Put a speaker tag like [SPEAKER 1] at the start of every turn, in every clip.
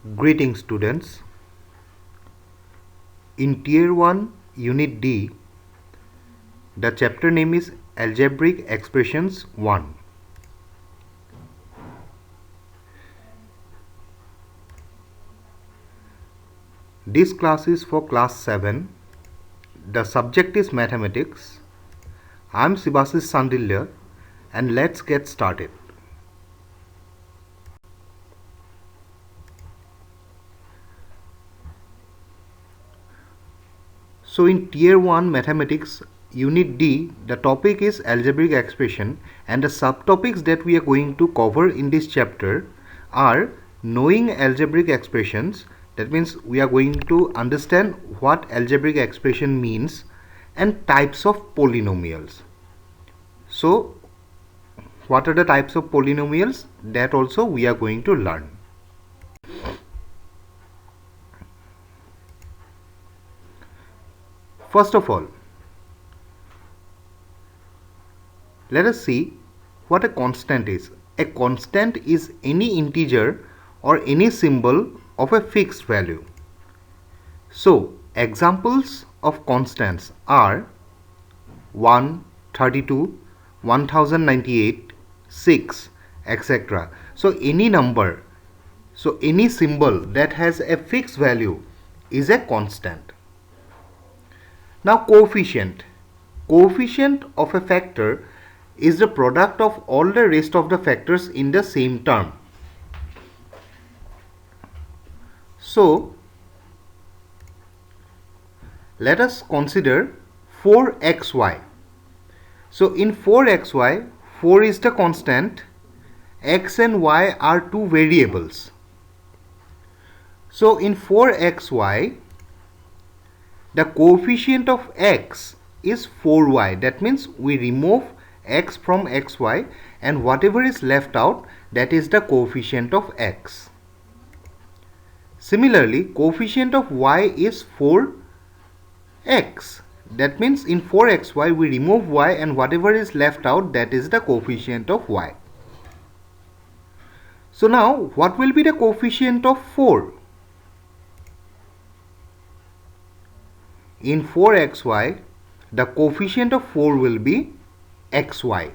[SPEAKER 1] Greetings students. In Tier 1 Unit D, the chapter name is Algebraic Expressions 1. This class is for class 7. The subject is mathematics. I am Sibasis Sandilya and let's get started. So in Tier 1 Mathematics Unit D, the topic is algebraic expression and the subtopics that we are going to cover in this chapter are knowing algebraic expressions. That means we are going to understand what algebraic expression means and types of polynomials. So what are the types of polynomials? That also we are going to learn. First of all, let us see what a constant is. A constant is any integer or any symbol of a fixed value. So, examples of constants are 1, 32, 1098, 6, etc. So, any number, so any symbol that has a fixed value is a constant. Now, coefficient. Coefficient of a factor is the product of all the rest of the factors in the same term. So, let us consider 4xy. So, in 4xy, 4 is the constant, x and y are two variables. So, in 4xy, the coefficient of x is 4y. That means we remove x from xy and whatever is left out, that is the coefficient of x. Similarly, coefficient of y is 4x. That means in 4xy we remove y and whatever is left out, that is the coefficient of y. So now what will be the coefficient of 4? In 4xy, the coefficient of 4 will be xy.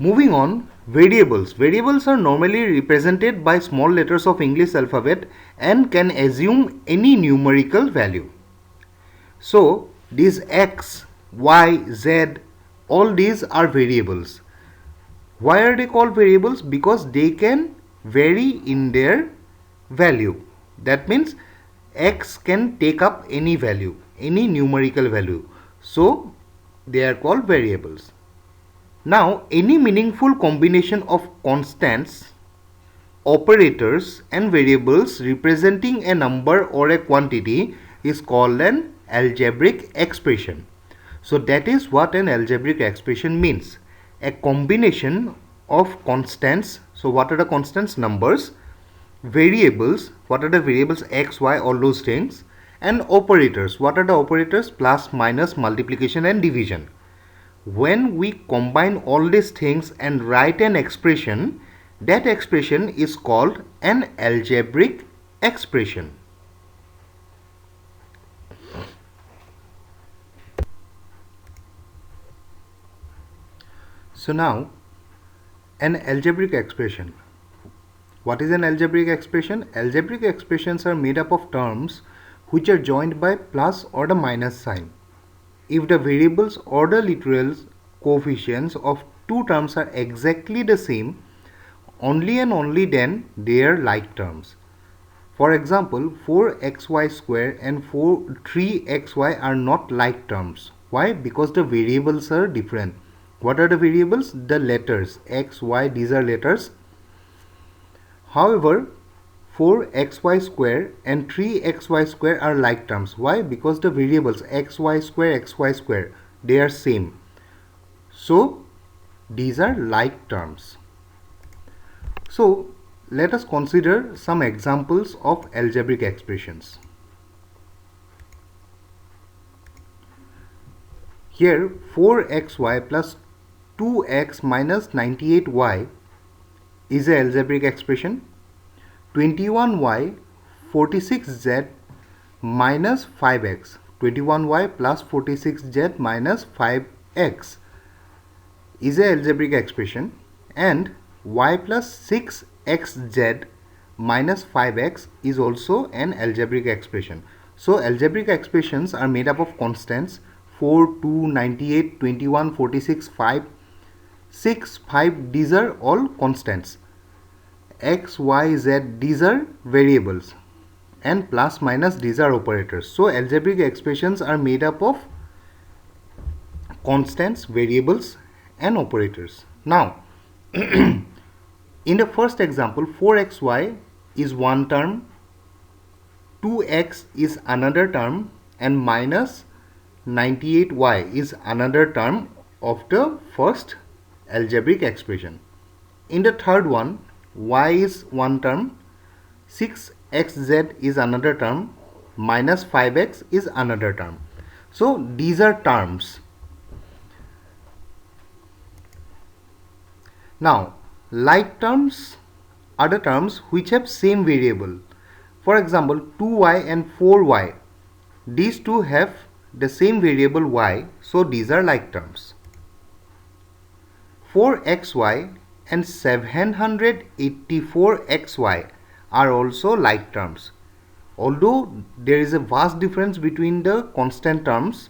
[SPEAKER 1] Moving on, variables. Variables are normally represented by small letters of English alphabet and can assume any numerical value. So, these x, y, z, all these are variables. Why are they called variables? Because they can vary in their value. That means x can take up any value, any numerical value. So, they are called variables. Now, any meaningful combination of constants, operators and variables representing a number or a quantity is called an algebraic expression. So, that is what an algebraic expression means. A combination of constants. So, what are the constants? Numbers. Variables, what are the variables? X, y, all those things. And operators, what are the operators? Plus, minus, multiplication and division. When we combine all these things and write an expression, that expression is called an algebraic expression. So now, an algebraic expression. What is an algebraic expression? Algebraic expressions are made up of terms which are joined by plus or the minus sign. If the variables or the literal coefficients of two terms are exactly the same, only and only then they are like terms. For example, 4xy square and 3xy are not like terms. Why? Because the variables are different. What are the variables? The letters x, y, these are letters. However, 4xy square and 3xy square are like terms. Why? Because the variables xy square, they are same. So, these are like terms. So, let us consider some examples of algebraic expressions. Here, 4xy plus 2x minus 98y is an algebraic expression. 21y 46z minus 5x. 21y plus 46z minus 5x is a algebraic expression, and y plus 6xz minus 5x is also an algebraic expression. So algebraic expressions are made up of constants 4, 2, 98, 21, 46, 5, 6, 5. These are all constants. X, y, z, these are variables, and plus minus, these are operators. So algebraic expressions are made up of constants, variables and operators. Now in the first example, 4xy is one term, 2x is another term, and minus 98y is another term of the first algebraic expression. In the third one, y is one term, 6xz is another term, minus 5x is another term. So these are terms. Now like terms are the terms which have same variable. For example, 2y and 4y, these two have the same variable y, so these are like terms. 4xy and 784xy are also like terms. Although there is a vast difference between the constant terms,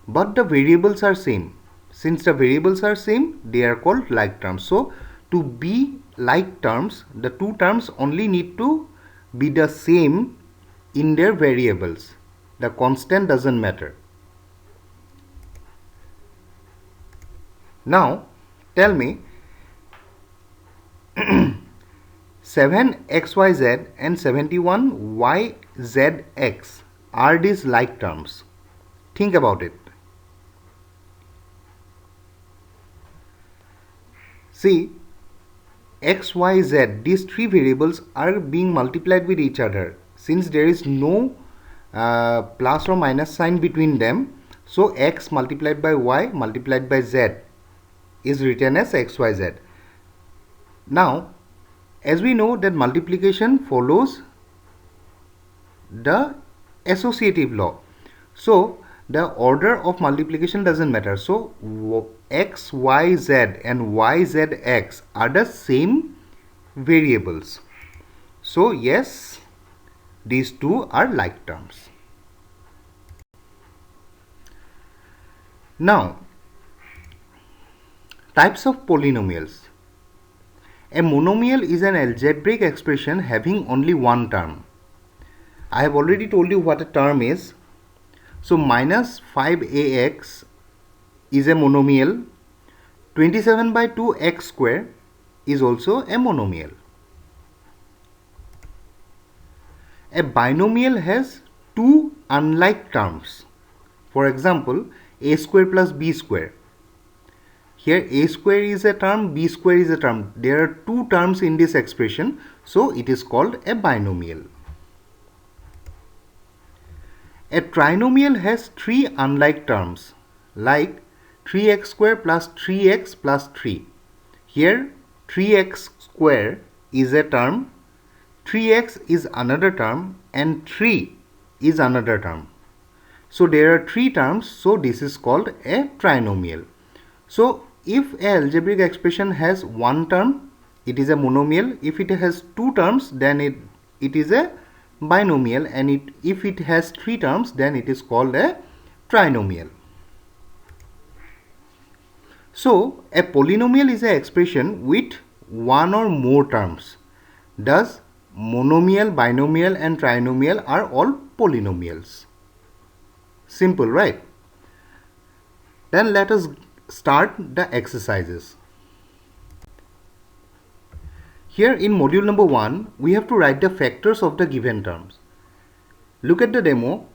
[SPEAKER 1] but the variables are same. Since the variables are same, they are called like terms. So to be like terms, the two terms only need to be the same in their variables. The constant doesn't matter. Now tell me, 7xyz and 71yzx, are these like terms? Think about it. See, x, y, z, these three variables are being multiplied with each other. Since there is no plus or minus sign between them, so x multiplied by y multiplied by z is written as xyz. Now as we know that multiplication follows the associative law, so the order of multiplication doesn't matter. So x, y, z and y, z, x are the same variables. So yes, these two are like terms. Now types of polynomials. A monomial is an algebraic expression having only one term. I have already told you what a term is. So minus 5ax is a monomial. 27 by 2x square is also a monomial. A binomial has two unlike terms. For example, a square plus b square. Here a square is a term, b square is a term. There are two terms in this expression, so it is called a binomial. A trinomial has three unlike terms, like 3x square plus 3x plus 3. Here 3x square is a term, 3x is another term, and 3 is another term. So there are three terms, so this is called a trinomial. So if a algebraic expression has one term, it is a monomial. If it has two terms, then it is a binomial, and if it has three terms, then it is called a trinomial. So a polynomial is an expression with one or more terms. Thus monomial, binomial and trinomial are all polynomials. Simple, right? Then let us start the exercises. Here in module number 1, we have to write the factors of the given terms. Look at the demo.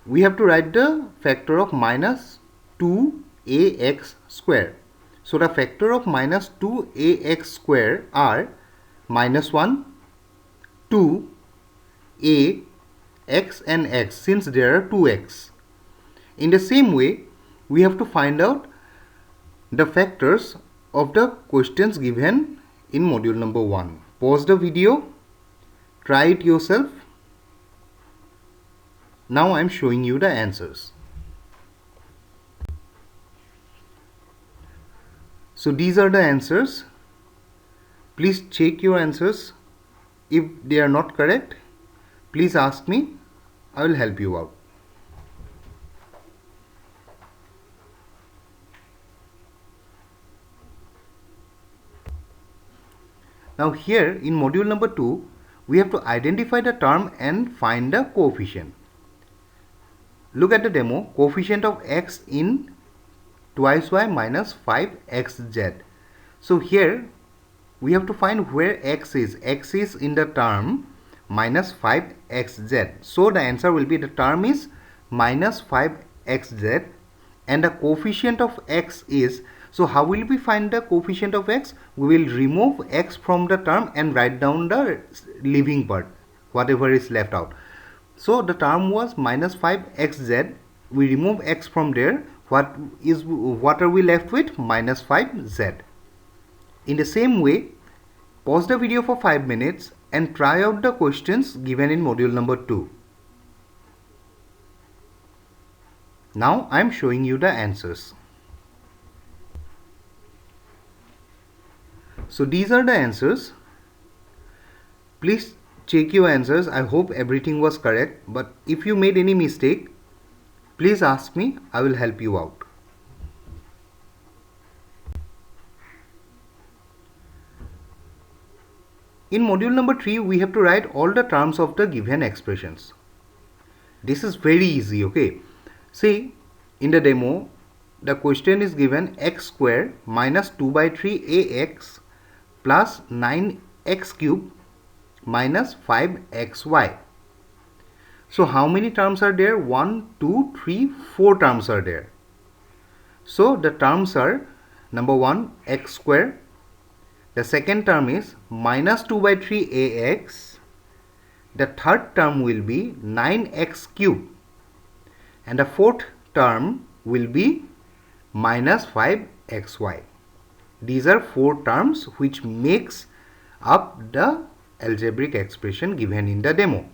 [SPEAKER 1] We have to write the factor of minus 2ax square. So the factor of minus 2ax square are minus 1, 2, a, x and x, since there are 2x. In the same way, we have to find out the factors of the questions given in module number 1. Pause the video, try it yourself. Now I am showing you the answers. So these are the answers. Please check your answers. If they are not correct, please ask me. I will help you out. Now here in module number 2, we have to identify the term and find the coefficient. Look at the demo. Coefficient of x in twice y minus 5xz. So here we have to find where x is. X is in the term minus 5xz. So the answer will be the term is minus 5xz and the coefficient of x is. So how will we find the coefficient of x? We will remove x from the term and write down the leaving part, whatever is left out. So the term was minus 5xz. We remove x from there. What are we left with? Minus 5z. In the same way, pause the video for 5 minutes and try out the questions given in module number 2. Now I am showing you the answers. So these are the answers. Please check your answers. I hope everything was correct, but if you made any mistake, please ask me. I will help you out. In module number 3, we have to write all the terms of the given expressions. This is very easy, okay? See, in the demo, the question is given x square minus 2 by 3 ax plus 9x cube minus 5xy. So how many terms are there? 1, 2, 3, 4 terms are there. So the terms are number 1 x square. The second term is minus 2 by 3 ax. The third term will be 9x cube. And the fourth term will be minus 5xy. These are 4 terms which makes up the algebraic expression given in the demo.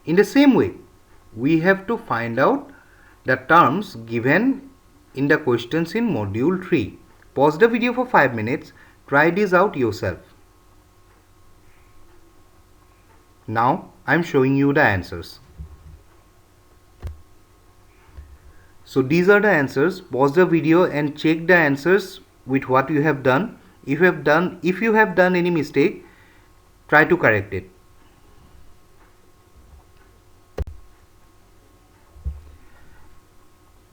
[SPEAKER 1] In the same way, we have to find out the terms given in the questions in module 3. Pause the video for 5 minutes. Try this out yourself. Now I am showing you the answers. So these are the answers. Pause the video and check the answers with what you have done. If you have done any mistake, try to correct it.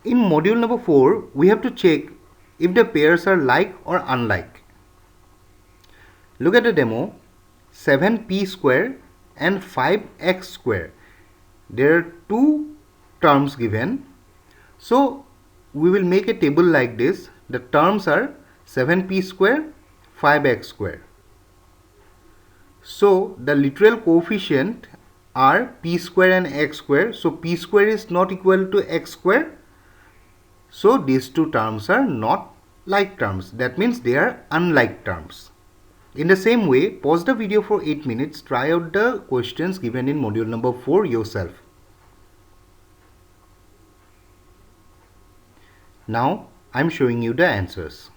[SPEAKER 1] In module number 4, we have to check if the pairs are like or unlike. Look at the demo. 7p square and 5x square. There are 2 terms given. So we will make a table like this. The terms are 7p square, 5x square. So the literal coefficient are p square and x square. So p square is not equal to x square. So these 2 terms are not like terms. That means they are unlike terms. In the same way, pause the video for 8 minutes. Try out the questions given in module number 4 yourself. Now I am showing you the answers.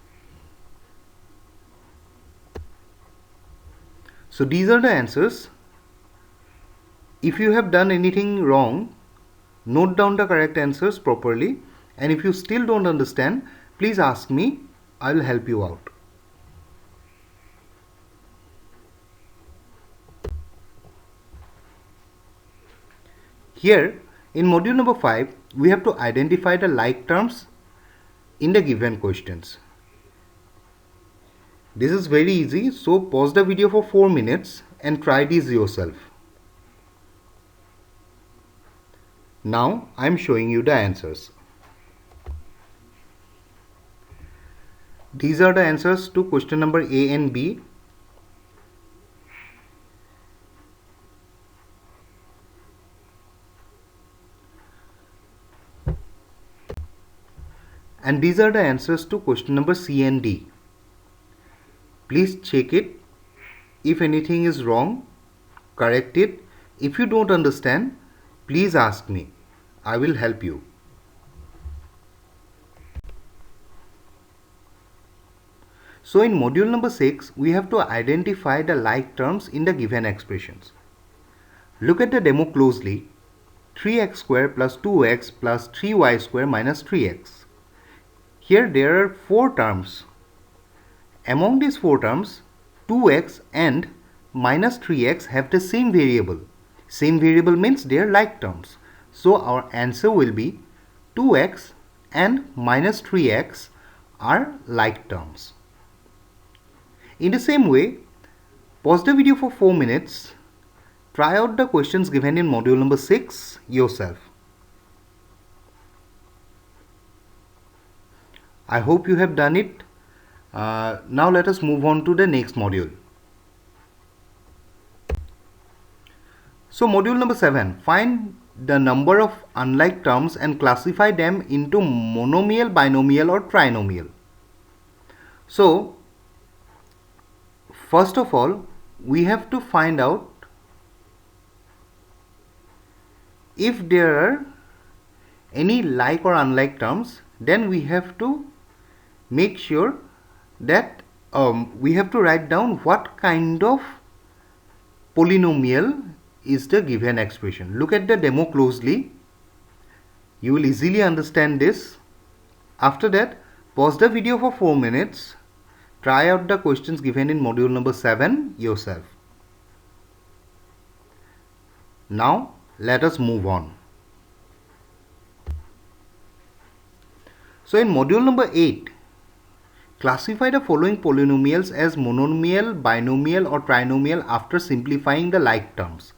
[SPEAKER 1] So these are the answers. If you have done anything wrong, note down the correct answers properly. And if you still don't understand, please ask me. I will help you out. Here in module number 5, we have to identify the like terms in the given questions. This is very easy, so pause the video for 4 minutes and try this yourself. Now I am showing you the answers. These are the answers to question number A and B. And these are the answers to question number C and D. Please check it. If anything is wrong, correct it. If you don't understand, please ask me. I will help you. So in module number 6, we have to identify the like terms in the given expressions. Look at the demo closely. 3x square plus 2x plus 3y square minus 3x. Here there are 4 terms. Among these 4 terms, 2x and minus 3x have the same variable. Same variable means they are like terms. So our answer will be 2x and minus 3x are like terms. In the same way, pause the video for 4 minutes. Try out the questions given in module number 6 yourself. I hope you have done it. Now let us move on to the next module. So module number 7, find the number of unlike terms and classify them into monomial, binomial or trinomial. So first of all, we have to find out if there are any like or unlike terms. Then we have to make sure that we have to write down what kind of polynomial is the given expression. Look at the demo closely. You will easily understand this. After that, pause the video for 4 minutes. Try out the questions given in module number 7 yourself. Now let us move on. So in module number 8, classify the following polynomials as monomial, binomial or trinomial after simplifying the like terms.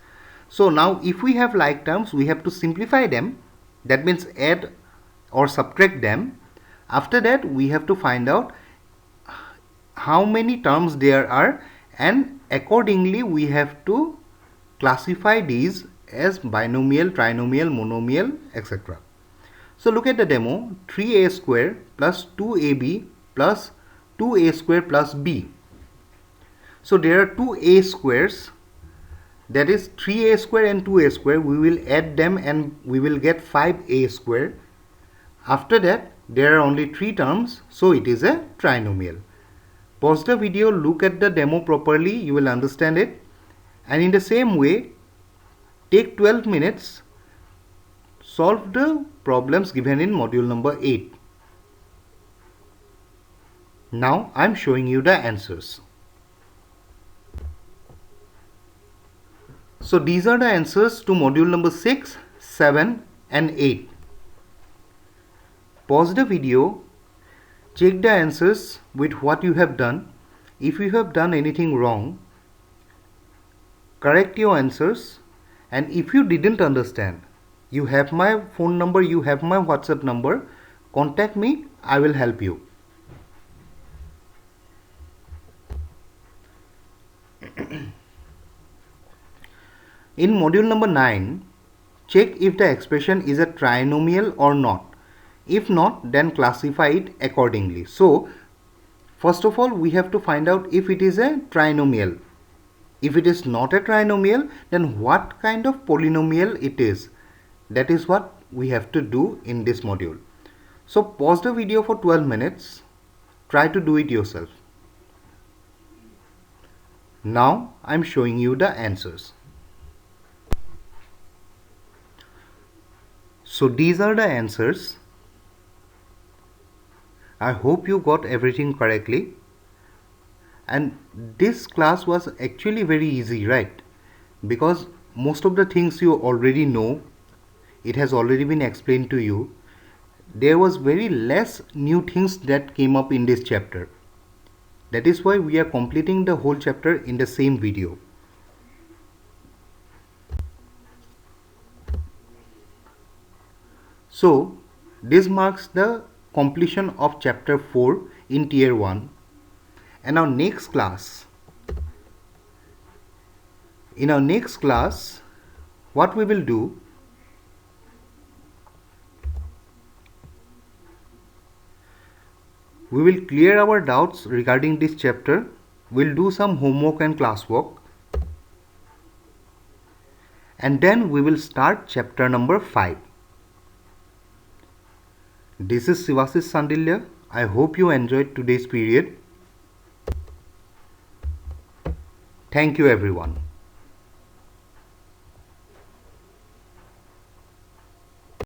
[SPEAKER 1] So now if we have like terms, we have to simplify them. That means add or subtract them. After that, we have to find out how many terms there are, and accordingly we have to classify these as binomial, trinomial, monomial, etc. So look at the demo. 3a square plus 2ab plus 2a square plus b. So there are 2a squares, that is 3a square and 2a square. We will add them and we will get 5a square. After that, there are only 3 terms, so it is a trinomial. Pause the video, look at the demo properly, you will understand it. And in the same way, take 12 minutes, solve the problems given in module number 8. Now I am showing you the answers. So these are the answers to module number 6, 7 and 8. Pause the video, check the answers with what you have done. If you have done anything wrong, correct your answers. And if you didn't understand, you have my phone number, you have my WhatsApp number. Contact me, I will help you. In module number 9, check if the expression is a trinomial or not. If not, then classify it accordingly. So, first of all, we have to find out if it is a trinomial. If it is not a trinomial, then what kind of polynomial it is. That is what we have to do in this module. So, pause the video for 12 minutes. Try to do it yourself. Now, I am showing you the answers. So, these are the answers. I hope you got everything correctly. And this class was actually very easy, right? Because most of the things you already know, it has already been explained to you. There was very less new things that came up in this chapter. That is why we are completing the whole chapter in the same video. So this marks the completion of chapter 4 in tier 1. And our next class, in our next class, what we will do, we will clear our doubts regarding this chapter. We'll do some homework and classwork. and then we will start chapter number 5. This is Sivasis Sandilya. I hope you enjoyed today's period. Thank you everyone.